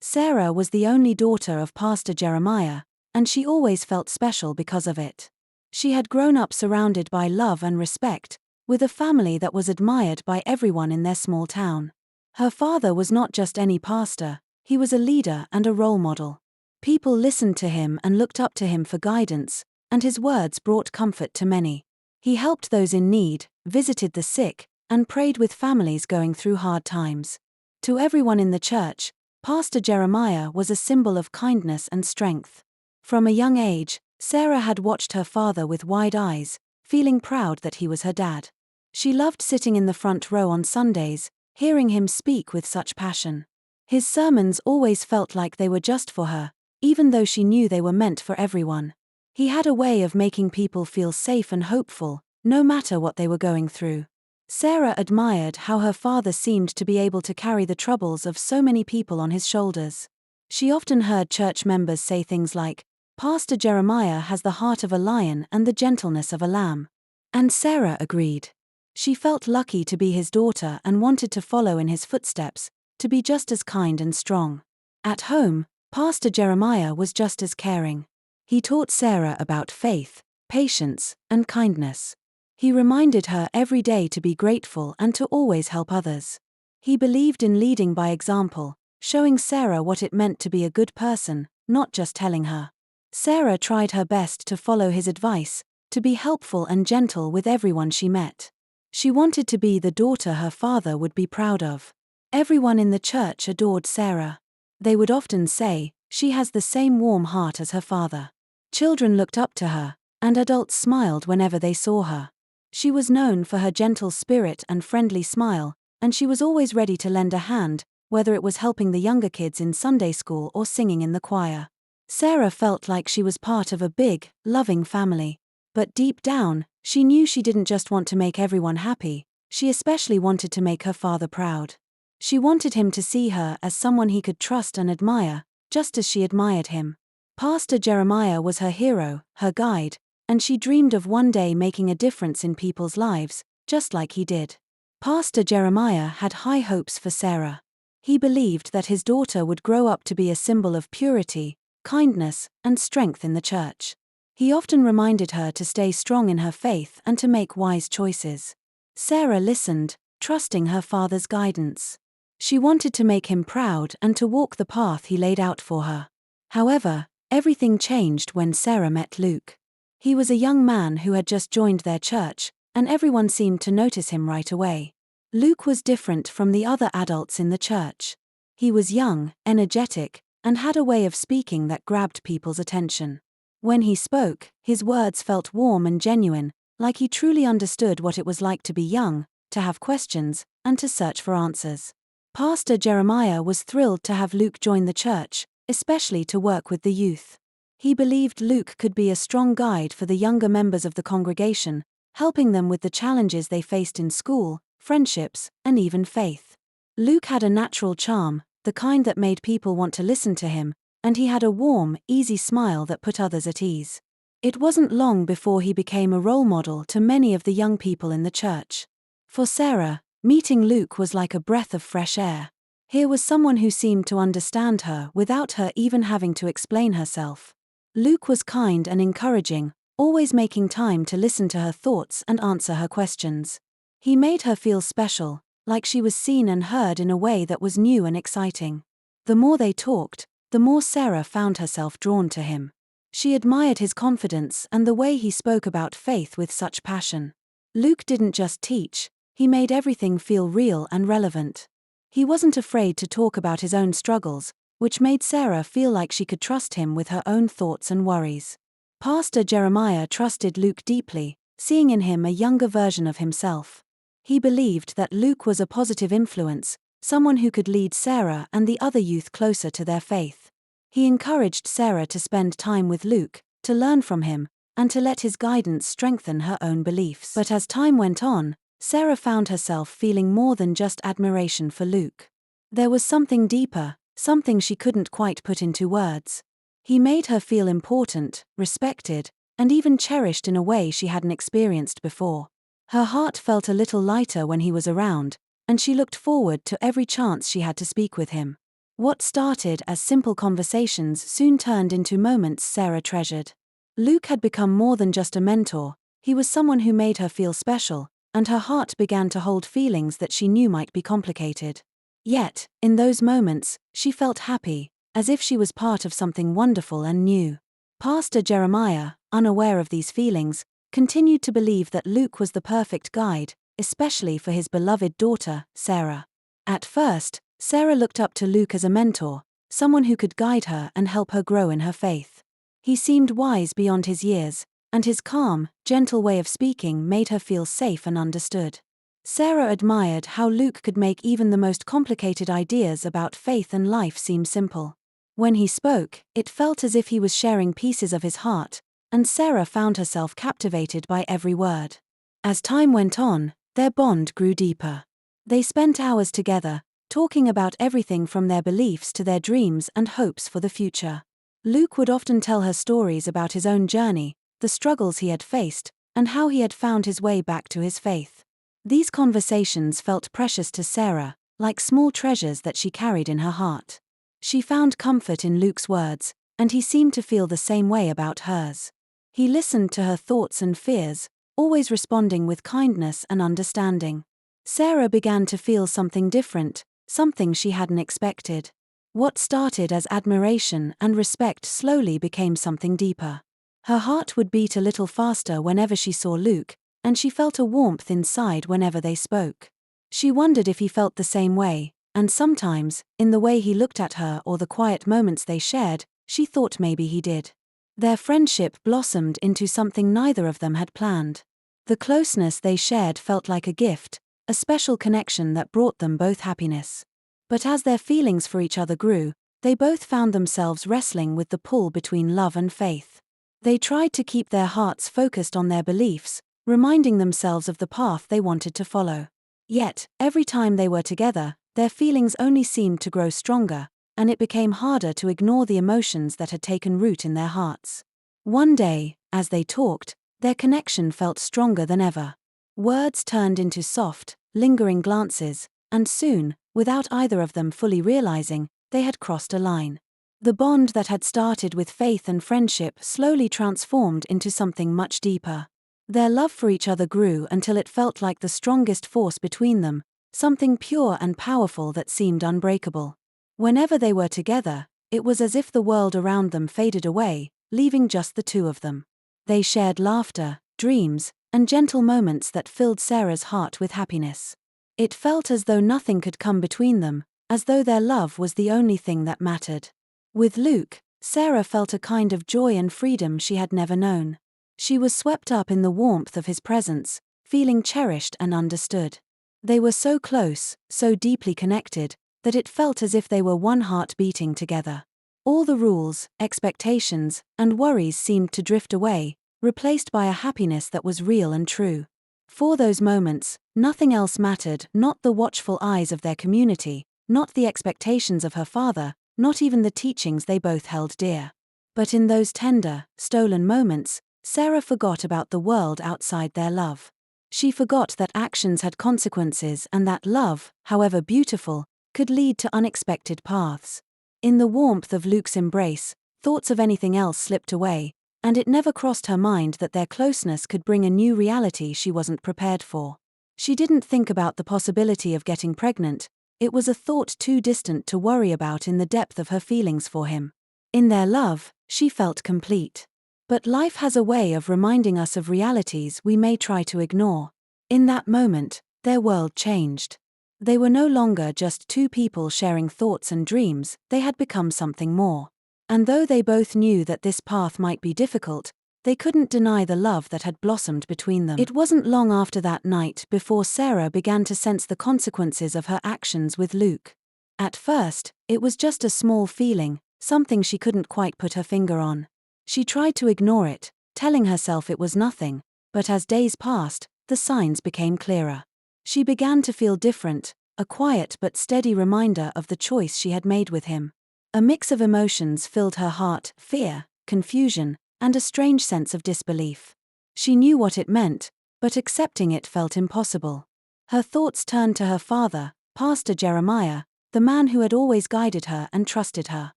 Sarah was the only daughter of Pastor Jeremiah, and she always felt special because of it. She had grown up surrounded by love and respect, with a family that was admired by everyone in their small town. Her father was not just any pastor, he was a leader and a role model. People listened to him and looked up to him for guidance, and his words brought comfort to many. He helped those in need, visited the sick, and prayed with families going through hard times. To everyone in the church, Pastor Jeremiah was a symbol of kindness and strength. From a young age, Sarah had watched her father with wide eyes, feeling proud that he was her dad. She loved sitting in the front row on Sundays, hearing him speak with such passion. His sermons always felt like they were just for her, even though she knew they were meant for everyone. He had a way of making people feel safe and hopeful, no matter what they were going through. Sarah admired how her father seemed to be able to carry the troubles of so many people on his shoulders. She often heard church members say things like, "Pastor Jeremiah has the heart of a lion and the gentleness of a lamb." And Sarah agreed. She felt lucky to be his daughter and wanted to follow in his footsteps, to be just as kind and strong. At home, Pastor Jeremiah was just as caring. He taught Sarah about faith, patience, and kindness. He reminded her every day to be grateful and to always help others. He believed in leading by example, showing Sarah what it meant to be a good person, not just telling her. Sarah tried her best to follow his advice, to be helpful and gentle with everyone she met. She wanted to be the daughter her father would be proud of. Everyone in the church adored Sarah. They would often say, "She has the same warm heart as her father." Children looked up to her, and adults smiled whenever they saw her. She was known for her gentle spirit and friendly smile, and she was always ready to lend a hand, whether it was helping the younger kids in Sunday school or singing in the choir. Sarah felt like she was part of a big, loving family. But deep down, she knew she didn't just want to make everyone happy, she especially wanted to make her father proud. She wanted him to see her as someone he could trust and admire, just as she admired him. Pastor Jeremiah was her hero, her guide, and she dreamed of one day making a difference in people's lives, just like he did. Pastor Jeremiah had high hopes for Sarah. He believed that his daughter would grow up to be a symbol of purity, kindness, and strength in the church. He often reminded her to stay strong in her faith and to make wise choices. Sarah listened, trusting her father's guidance. She wanted to make him proud and to walk the path he laid out for her. However, everything changed when Sarah met Luke. He was a young man who had just joined their church, and everyone seemed to notice him right away. Luke was different from the other adults in the church. He was young, energetic, and had a way of speaking that grabbed people's attention. When he spoke, his words felt warm and genuine, like he truly understood what it was like to be young, to have questions, and to search for answers. Pastor Jeremiah was thrilled to have Luke join the church, especially to work with the youth. He believed Luke could be a strong guide for the younger members of the congregation, helping them with the challenges they faced in school, friendships, and even faith. Luke had a natural charm, the kind that made people want to listen to him, and he had a warm, easy smile that put others at ease. It wasn't long before he became a role model to many of the young people in the church. For Sarah, meeting Luke was like a breath of fresh air. Here was someone who seemed to understand her without her even having to explain herself. Luke was kind and encouraging, always making time to listen to her thoughts and answer her questions. He made her feel special, like she was seen and heard in a way that was new and exciting. The more they talked, the more Sarah found herself drawn to him. She admired his confidence and the way he spoke about faith with such passion. Luke didn't just teach, he made everything feel real and relevant. He wasn't afraid to talk about his own struggles, which made Sarah feel like she could trust him with her own thoughts and worries. Pastor Jeremiah trusted Luke deeply, seeing in him a younger version of himself. He believed that Luke was a positive influence, someone who could lead Sarah and the other youth closer to their faith. He encouraged Sarah to spend time with Luke, to learn from him, and to let his guidance strengthen her own beliefs. But as time went on, Sarah found herself feeling more than just admiration for Luke. There was something deeper, something she couldn't quite put into words. He made her feel important, respected, and even cherished in a way she hadn't experienced before. Her heart felt a little lighter when he was around, and she looked forward to every chance she had to speak with him. What started as simple conversations soon turned into moments Sarah treasured. Luke had become more than just a mentor, he was someone who made her feel special, and her heart began to hold feelings that she knew might be complicated. Yet, in those moments, she felt happy, as if she was part of something wonderful and new. Pastor Jeremiah, unaware of these feelings, continued to believe that Luke was the perfect guide, especially for his beloved daughter, Sarah. At first, Sarah looked up to Luke as a mentor, someone who could guide her and help her grow in her faith. He seemed wise beyond his years, and his calm, gentle way of speaking made her feel safe and understood. Sarah admired how Luke could make even the most complicated ideas about faith and life seem simple. When he spoke, it felt as if he was sharing pieces of his heart, and Sarah found herself captivated by every word. As time went on, their bond grew deeper. They spent hours together, talking about everything from their beliefs to their dreams and hopes for the future. Luke would often tell her stories about his own journey, the struggles he had faced, and how he had found his way back to his faith. These conversations felt precious to Sarah, like small treasures that she carried in her heart. She found comfort in Luke's words, and he seemed to feel the same way about hers. He listened to her thoughts and fears, always responding with kindness and understanding. Sarah began to feel something different, something she hadn't expected. What started as admiration and respect slowly became something deeper. Her heart would beat a little faster whenever she saw Luke, and she felt a warmth inside whenever they spoke. She wondered if he felt the same way, and sometimes, in the way he looked at her or the quiet moments they shared, she thought maybe he did. Their friendship blossomed into something neither of them had planned. The closeness they shared felt like a gift, a special connection that brought them both happiness. But as their feelings for each other grew, they both found themselves wrestling with the pull between love and faith. They tried to keep their hearts focused on their beliefs, reminding themselves of the path they wanted to follow. Yet, every time they were together, their feelings only seemed to grow stronger, and it became harder to ignore the emotions that had taken root in their hearts. One day, as they talked, their connection felt stronger than ever. Words turned into soft, lingering glances, and soon, without either of them fully realizing, they had crossed a line. The bond that had started with faith and friendship slowly transformed into something much deeper. Their love for each other grew until it felt like the strongest force between them, something pure and powerful that seemed unbreakable. Whenever they were together, it was as if the world around them faded away, leaving just the two of them. They shared laughter, dreams, and gentle moments that filled Sarah's heart with happiness. It felt as though nothing could come between them, as though their love was the only thing that mattered. With Luke, Sarah felt a kind of joy and freedom she had never known. She was swept up in the warmth of his presence, feeling cherished and understood. They were so close, so deeply connected, that it felt as if they were one heart beating together. All the rules, expectations, and worries seemed to drift away, replaced by a happiness that was real and true. For those moments, nothing else mattered, not the watchful eyes of their community, not the expectations of her father, not even the teachings they both held dear. But in those tender, stolen moments, Sarah forgot about the world outside their love. She forgot that actions had consequences and that love, however beautiful, could lead to unexpected paths. In the warmth of Luke's embrace, thoughts of anything else slipped away, and it never crossed her mind that their closeness could bring a new reality she wasn't prepared for. She didn't think about the possibility of getting pregnant, it was a thought too distant to worry about in the depth of her feelings for him. In their love, she felt complete. But life has a way of reminding us of realities we may try to ignore. In that moment, their world changed. They were no longer just two people sharing thoughts and dreams, they had become something more. And though they both knew that this path might be difficult, they couldn't deny the love that had blossomed between them. It wasn't long after that night before Sarah began to sense the consequences of her actions with Luke. At first, it was just a small feeling, something she couldn't quite put her finger on. She tried to ignore it, telling herself it was nothing, but as days passed, the signs became clearer. She began to feel different, a quiet but steady reminder of the choice she had made with him. A mix of emotions filled her heart, fear, confusion, and a strange sense of disbelief. She knew what it meant, but accepting it felt impossible. Her thoughts turned to her father, Pastor Jeremiah, the man who had always guided her and trusted her.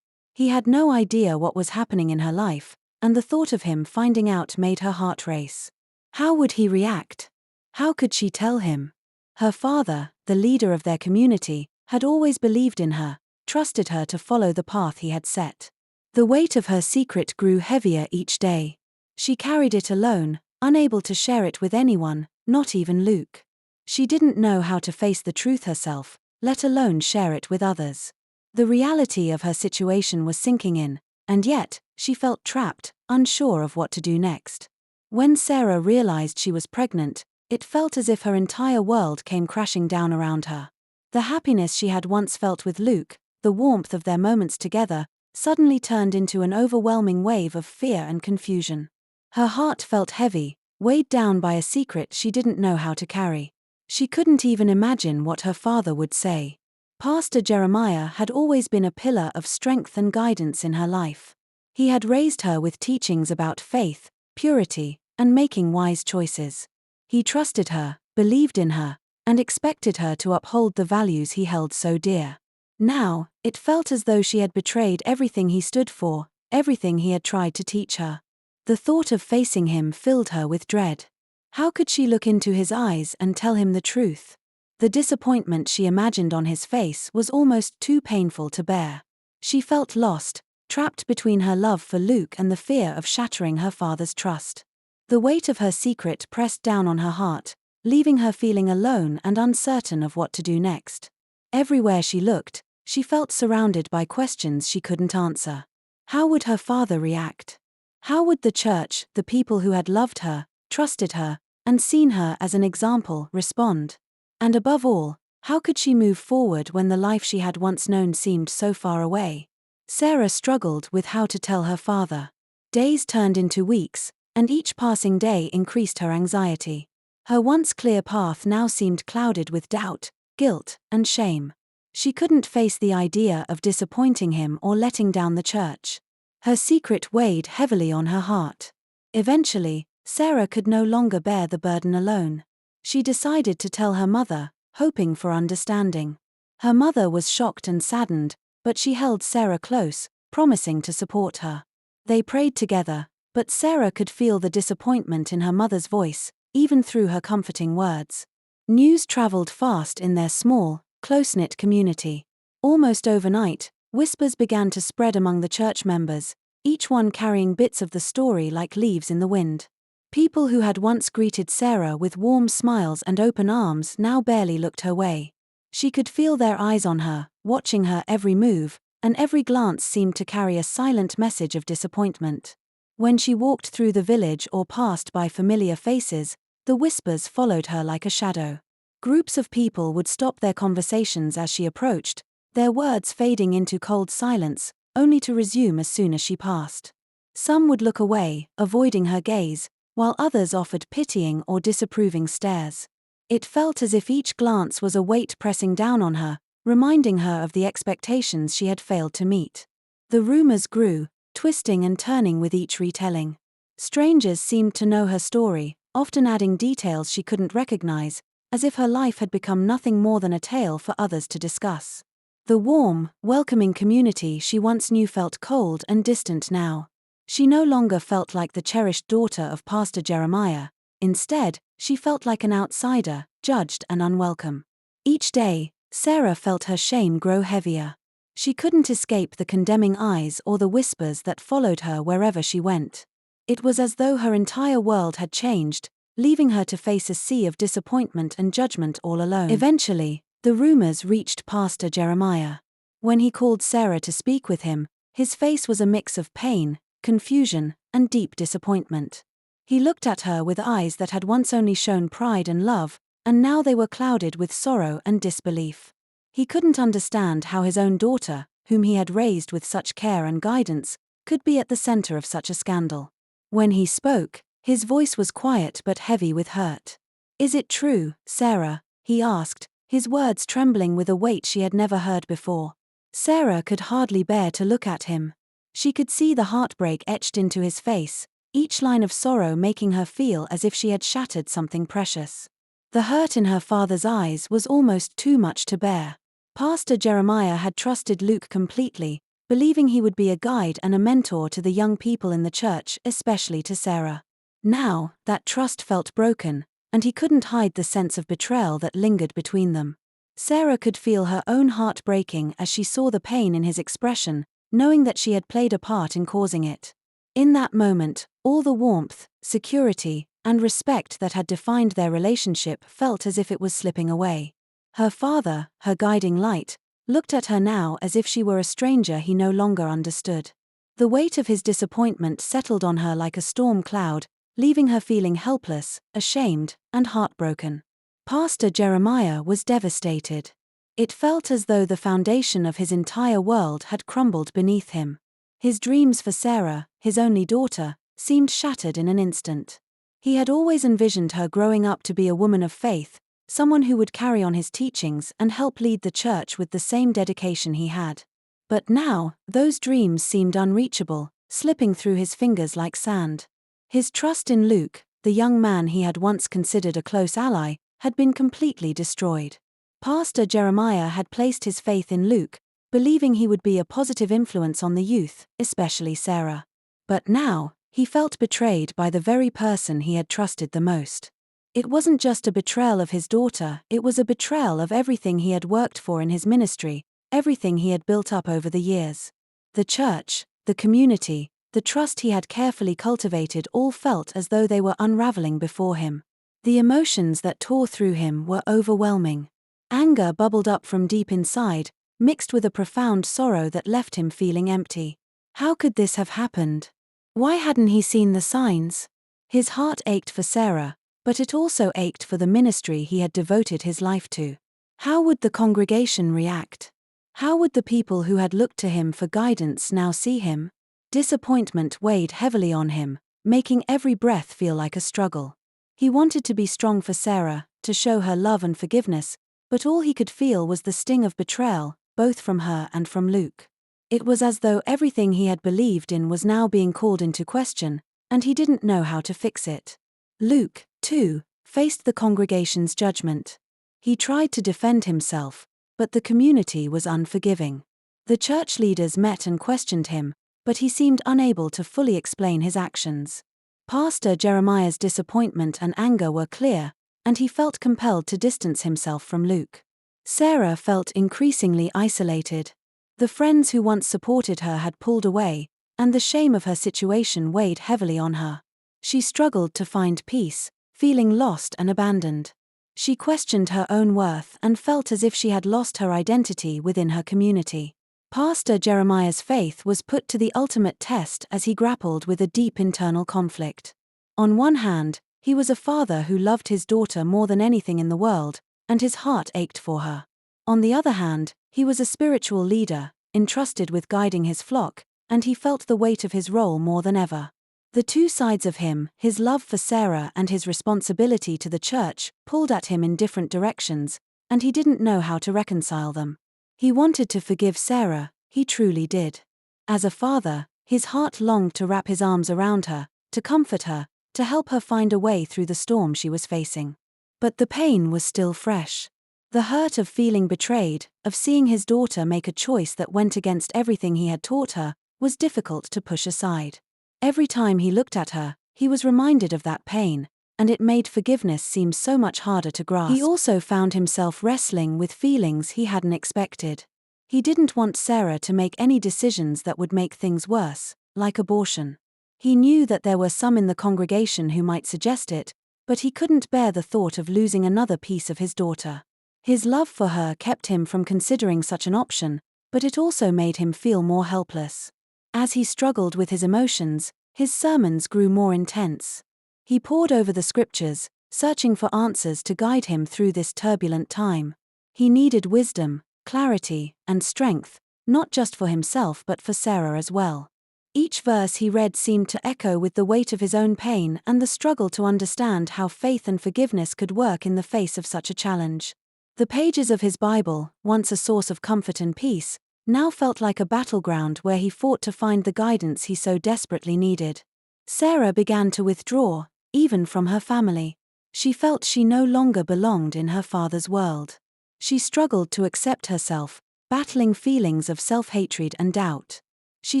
He had no idea what was happening in her life, and the thought of him finding out made her heart race. How would he react? How could she tell him? Her father, the leader of their community, had always believed in her, trusted her to follow the path he had set. The weight of her secret grew heavier each day. She carried it alone, unable to share it with anyone, not even Luke. She didn't know how to face the truth herself, let alone share it with others. The reality of her situation was sinking in, and yet, she felt trapped, unsure of what to do next. When Sarah realized she was pregnant, it felt as if her entire world came crashing down around her. The happiness she had once felt with Luke, the warmth of their moments together, suddenly turned into an overwhelming wave of fear and confusion. Her heart felt heavy, weighed down by a secret she didn't know how to carry. She couldn't even imagine what her father would say. Pastor Jeremiah had always been a pillar of strength and guidance in her life. He had raised her with teachings about faith, purity, and making wise choices. He trusted her, believed in her, and expected her to uphold the values he held so dear. Now, it felt as though she had betrayed everything he stood for, everything he had tried to teach her. The thought of facing him filled her with dread. How could she look into his eyes and tell him the truth? The disappointment she imagined on his face was almost too painful to bear. She felt lost, trapped between her love for Luke and the fear of shattering her father's trust. The weight of her secret pressed down on her heart, leaving her feeling alone and uncertain of what to do next. Everywhere she looked, she felt surrounded by questions she couldn't answer. How would her father react? How would the church, the people who had loved her, trusted her, and seen her as an example, respond? And above all, how could she move forward when the life she had once known seemed so far away? Sarah struggled with how to tell her father. Days turned into weeks, and each passing day increased her anxiety. Her once clear path now seemed clouded with doubt, guilt, and shame. She couldn't face the idea of disappointing him or letting down the church. Her secret weighed heavily on her heart. Eventually, Sarah could no longer bear the burden alone. She decided to tell her mother, hoping for understanding. Her mother was shocked and saddened, but she held Sarah close, promising to support her. They prayed together, but Sarah could feel the disappointment in her mother's voice, even through her comforting words. News traveled fast in their small, close-knit community. Almost overnight, whispers began to spread among the church members, each one carrying bits of the story like leaves in the wind. People who had once greeted Sarah with warm smiles and open arms now barely looked her way. She could feel their eyes on her, watching her every move, and every glance seemed to carry a silent message of disappointment. When she walked through the village or passed by familiar faces, the whispers followed her like a shadow. Groups of people would stop their conversations as she approached, their words fading into cold silence, only to resume as soon as she passed. Some would look away, avoiding her gaze, while others offered pitying or disapproving stares. It felt as if each glance was a weight pressing down on her, reminding her of the expectations she had failed to meet. The rumors grew, twisting and turning with each retelling. Strangers seemed to know her story, often adding details she couldn't recognize, as if her life had become nothing more than a tale for others to discuss. The warm, welcoming community she once knew felt cold and distant now. She no longer felt like the cherished daughter of Pastor Jeremiah. Instead, she felt like an outsider, judged and unwelcome. Each day, Sarah felt her shame grow heavier. She couldn't escape the condemning eyes or the whispers that followed her wherever she went. It was as though her entire world had changed, leaving her to face a sea of disappointment and judgment all alone. Eventually, the rumors reached Pastor Jeremiah. When he called Sarah to speak with him, his face was a mix of pain, confusion, and deep disappointment. He looked at her with eyes that had once only shown pride and love, and now they were clouded with sorrow and disbelief. He couldn't understand how his own daughter, whom he had raised with such care and guidance, could be at the center of such a scandal. When he spoke, his voice was quiet but heavy with hurt. "Is it true, Sarah?" he asked, his words trembling with a weight she had never heard before. Sarah could hardly bear to look at him. She could see the heartbreak etched into his face, each line of sorrow making her feel as if she had shattered something precious. The hurt in her father's eyes was almost too much to bear. Pastor Jeremiah had trusted Luke completely, believing he would be a guide and a mentor to the young people in the church, especially to Sarah. Now, that trust felt broken, and he couldn't hide the sense of betrayal that lingered between them. Sarah could feel her own heart breaking as she saw the pain in his expression, knowing that she had played a part in causing it. In that moment, all the warmth, security, and respect that had defined their relationship felt as if it was slipping away. Her father, her guiding light, looked at her now as if she were a stranger he no longer understood. The weight of his disappointment settled on her like a storm cloud, leaving her feeling helpless, ashamed, and heartbroken. Pastor Jeremiah was devastated. It felt as though the foundation of his entire world had crumbled beneath him. His dreams for Sarah, his only daughter, seemed shattered in an instant. He had always envisioned her growing up to be a woman of faith, someone who would carry on his teachings and help lead the church with the same dedication he had. But now, those dreams seemed unreachable, slipping through his fingers like sand. His trust in Luke, the young man he had once considered a close ally, had been completely destroyed. Pastor Jeremiah had placed his faith in Luke, believing he would be a positive influence on the youth, especially Sarah. But now, he felt betrayed by the very person he had trusted the most. It wasn't just a betrayal of his daughter, it was a betrayal of everything he had worked for in his ministry, everything he had built up over the years. The church, the community, the trust he had carefully cultivated all felt as though they were unraveling before him. The emotions that tore through him were overwhelming. Anger bubbled up from deep inside, mixed with a profound sorrow that left him feeling empty. How could this have happened? Why hadn't he seen the signs? His heart ached for Sarah, but it also ached for the ministry he had devoted his life to. How would the congregation react? How would the people who had looked to him for guidance now see him? Disappointment weighed heavily on him, making every breath feel like a struggle. He wanted to be strong for Sarah, to show her love and forgiveness, but all he could feel was the sting of betrayal, both from her and from Luke. It was as though everything he had believed in was now being called into question, and he didn't know how to fix it. Luke, too, faced the congregation's judgment. He tried to defend himself, but the community was unforgiving. The church leaders met and questioned him, but he seemed unable to fully explain his actions. Pastor Jeremiah's disappointment and anger were clear, and he felt compelled to distance himself from Luke. Sarah felt increasingly isolated. The friends who once supported her had pulled away, and the shame of her situation weighed heavily on her. She struggled to find peace, feeling lost and abandoned. She questioned her own worth and felt as if she had lost her identity within her community. Pastor Jeremiah's faith was put to the ultimate test as he grappled with a deep internal conflict. On one hand, he was a father who loved his daughter more than anything in the world, and his heart ached for her. On the other hand, he was a spiritual leader, entrusted with guiding his flock, and he felt the weight of his role more than ever. The two sides of him, his love for Sarah and his responsibility to the church, pulled at him in different directions, and he didn't know how to reconcile them. He wanted to forgive Sarah, he truly did. As a father, his heart longed to wrap his arms around her, to comfort her, to help her find a way through the storm she was facing. But the pain was still fresh. The hurt of feeling betrayed, of seeing his daughter make a choice that went against everything he had taught her, was difficult to push aside. Every time he looked at her, he was reminded of that pain, and it made forgiveness seem so much harder to grasp. He also found himself wrestling with feelings he hadn't expected. He didn't want Sarah to make any decisions that would make things worse, like abortion. He knew that there were some in the congregation who might suggest it, but he couldn't bear the thought of losing another piece of his daughter. His love for her kept him from considering such an option, but it also made him feel more helpless. As he struggled with his emotions, his sermons grew more intense. He pored over the scriptures, searching for answers to guide him through this turbulent time. He needed wisdom, clarity, and strength, not just for himself but for Sarah as well. Each verse he read seemed to echo with the weight of his own pain and the struggle to understand how faith and forgiveness could work in the face of such a challenge. The pages of his Bible, once a source of comfort and peace, now felt like a battleground where he fought to find the guidance he so desperately needed. Sarah began to withdraw, even from her family. She felt she no longer belonged in her father's world. She struggled to accept herself, battling feelings of self-hatred and doubt. She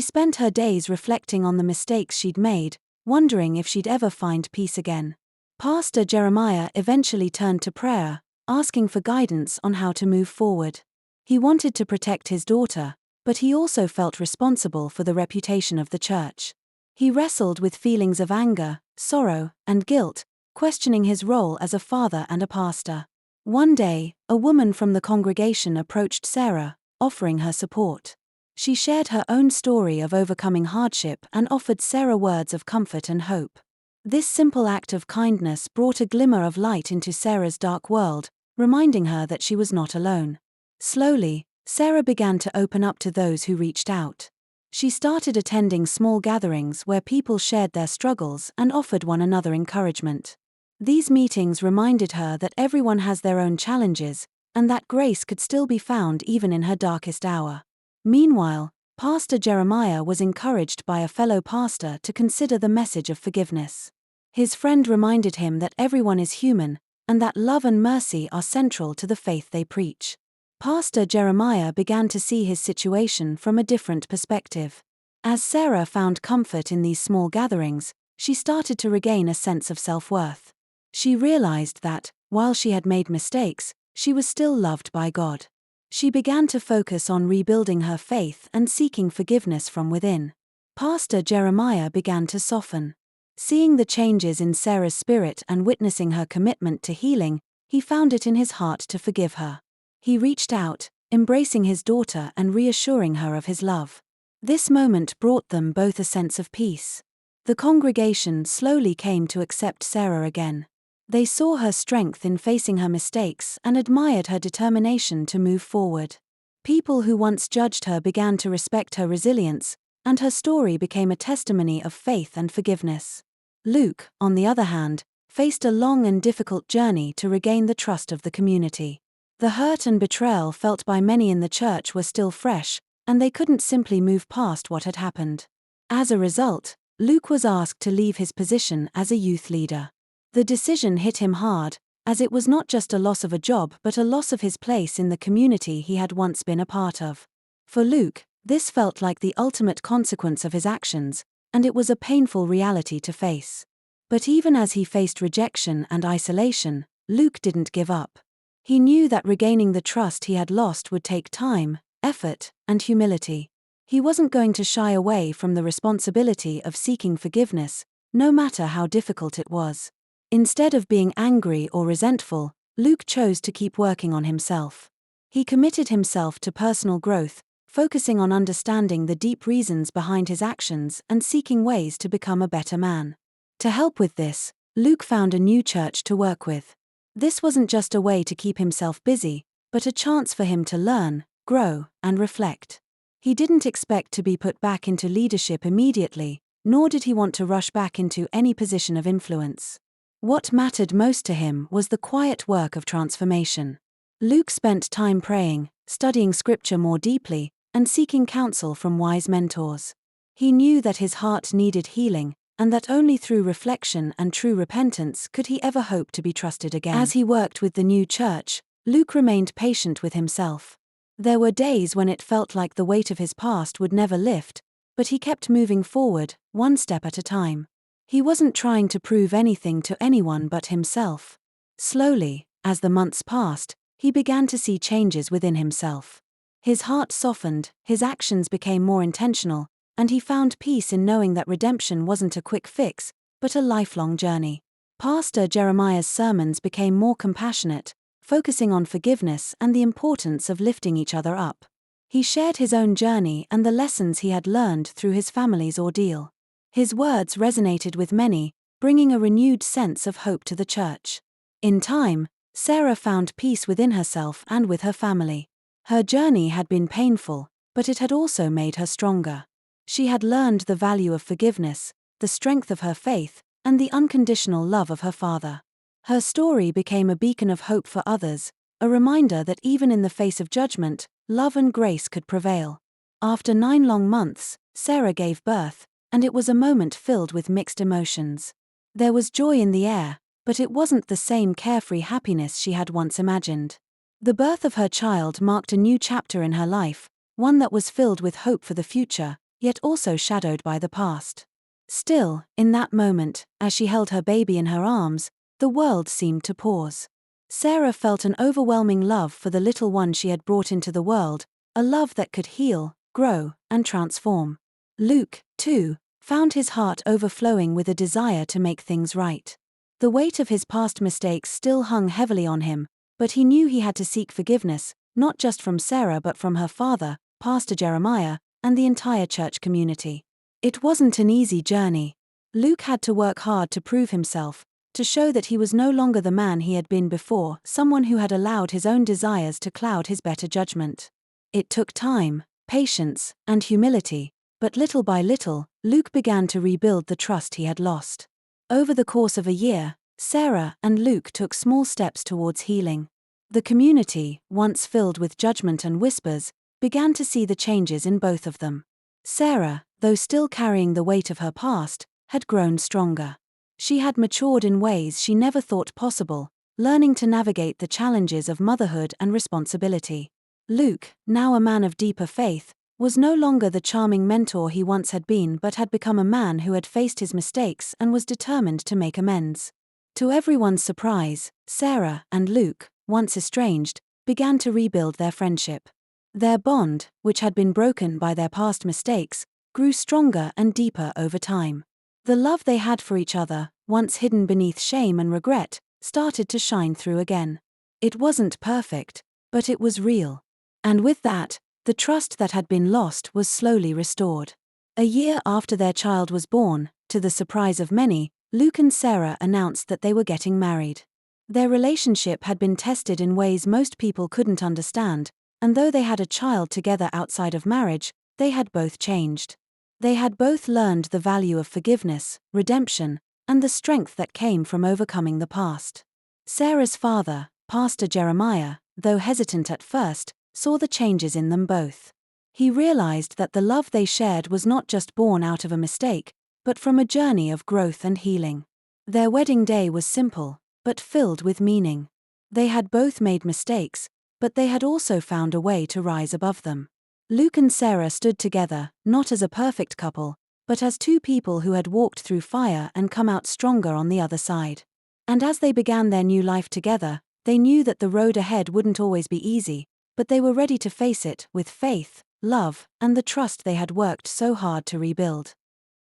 spent her days reflecting on the mistakes she'd made, wondering if she'd ever find peace again. Pastor Jeremiah eventually turned to prayer, asking for guidance on how to move forward. He wanted to protect his daughter, but he also felt responsible for the reputation of the church. He wrestled with feelings of anger, sorrow, and guilt, questioning his role as a father and a pastor. One day, a woman from the congregation approached Sarah, offering her support. She shared her own story of overcoming hardship and offered Sarah words of comfort and hope. This simple act of kindness brought a glimmer of light into Sarah's dark world, reminding her that she was not alone. Slowly, Sarah began to open up to those who reached out. She started attending small gatherings where people shared their struggles and offered one another encouragement. These meetings reminded her that everyone has their own challenges, and that grace could still be found even in her darkest hour. Meanwhile, Pastor Jeremiah was encouraged by a fellow pastor to consider the message of forgiveness. His friend reminded him that everyone is human, and that love and mercy are central to the faith they preach. Pastor Jeremiah began to see his situation from a different perspective. As Sarah found comfort in these small gatherings, she started to regain a sense of self-worth. She realized that, while she had made mistakes, she was still loved by God. She began to focus on rebuilding her faith and seeking forgiveness from within. Pastor Jeremiah began to soften. Seeing the changes in Sarah's spirit and witnessing her commitment to healing, he found it in his heart to forgive her. He reached out, embracing his daughter and reassuring her of his love. This moment brought them both a sense of peace. The congregation slowly came to accept Sarah again. They saw her strength in facing her mistakes and admired her determination to move forward. People who once judged her began to respect her resilience, and her story became a testimony of faith and forgiveness. Luke, on the other hand, faced a long and difficult journey to regain the trust of the community. The hurt and betrayal felt by many in the church were still fresh, and they couldn't simply move past what had happened. As a result, Luke was asked to leave his position as a youth leader. The decision hit him hard, as it was not just a loss of a job but a loss of his place in the community he had once been a part of. For Luke, this felt like the ultimate consequence of his actions, and it was a painful reality to face. But even as he faced rejection and isolation, Luke didn't give up. He knew that regaining the trust he had lost would take time, effort, and humility. He wasn't going to shy away from the responsibility of seeking forgiveness, no matter how difficult it was. Instead of being angry or resentful, Luke chose to keep working on himself. He committed himself to personal growth, focusing on understanding the deep reasons behind his actions and seeking ways to become a better man. To help with this, Luke found a new church to work with. This wasn't just a way to keep himself busy, but a chance for him to learn, grow, and reflect. He didn't expect to be put back into leadership immediately, nor did he want to rush back into any position of influence. What mattered most to him was the quiet work of transformation. Luke spent time praying, studying scripture more deeply, and seeking counsel from wise mentors. He knew that his heart needed healing, and that only through reflection and true repentance could he ever hope to be trusted again. As he worked with the new church, Luke remained patient with himself. There were days when it felt like the weight of his past would never lift, but he kept moving forward, one step at a time. He wasn't trying to prove anything to anyone but himself. Slowly, as the months passed, he began to see changes within himself. His heart softened, his actions became more intentional, and he found peace in knowing that redemption wasn't a quick fix, but a lifelong journey. Pastor Jeremiah's sermons became more compassionate, focusing on forgiveness and the importance of lifting each other up. He shared his own journey and the lessons he had learned through his family's ordeal. His words resonated with many, bringing a renewed sense of hope to the church. In time, Sarah found peace within herself and with her family. Her journey had been painful, but it had also made her stronger. She had learned the value of forgiveness, the strength of her faith, and the unconditional love of her father. Her story became a beacon of hope for others, a reminder that even in the face of judgment, love and grace could prevail. After 9 long months, Sarah gave birth, and it was a moment filled with mixed emotions. There was joy in the air, but it wasn't the same carefree happiness she had once imagined. The birth of her child marked a new chapter in her life, one that was filled with hope for the future, yet also shadowed by the past. Still, in that moment, as she held her baby in her arms, the world seemed to pause. Sarah felt an overwhelming love for the little one she had brought into the world, a love that could heal, grow, and transform. Luke, too, found his heart overflowing with a desire to make things right. The weight of his past mistakes still hung heavily on him, but he knew he had to seek forgiveness, not just from Sarah but from her father, Pastor Jeremiah, and the entire church community. It wasn't an easy journey. Luke had to work hard to prove himself, to show that he was no longer the man he had been before, someone who had allowed his own desires to cloud his better judgment. It took time, patience, and humility, but little by little, Luke began to rebuild the trust he had lost. Over the course of a year, Sarah and Luke took small steps towards healing. The community, once filled with judgment and whispers, began to see the changes in both of them. Sarah, though still carrying the weight of her past, had grown stronger. She had matured in ways she never thought possible, learning to navigate the challenges of motherhood and responsibility. Luke, now a man of deeper faith, was no longer the charming mentor he once had been but had become a man who had faced his mistakes and was determined to make amends. To everyone's surprise, Sarah and Luke, once estranged, began to rebuild their friendship. Their bond, which had been broken by their past mistakes, grew stronger and deeper over time. The love they had for each other, once hidden beneath shame and regret, started to shine through again. It wasn't perfect, but it was real. And with that, the trust that had been lost was slowly restored. A year after their child was born, to the surprise of many, Luke and Sarah announced that they were getting married. Their relationship had been tested in ways most people couldn't understand, and though they had a child together outside of marriage, they had both changed. They had both learned the value of forgiveness, redemption, and the strength that came from overcoming the past. Sarah's father, Pastor Jeremiah, though hesitant at first, saw the changes in them both. He realized that the love they shared was not just born out of a mistake, but from a journey of growth and healing. Their wedding day was simple, but filled with meaning. They had both made mistakes, but they had also found a way to rise above them. Luke and Sarah stood together, not as a perfect couple, but as two people who had walked through fire and come out stronger on the other side. And as they began their new life together, they knew that the road ahead wouldn't always be easy, but they were ready to face it with faith, love, and the trust they had worked so hard to rebuild.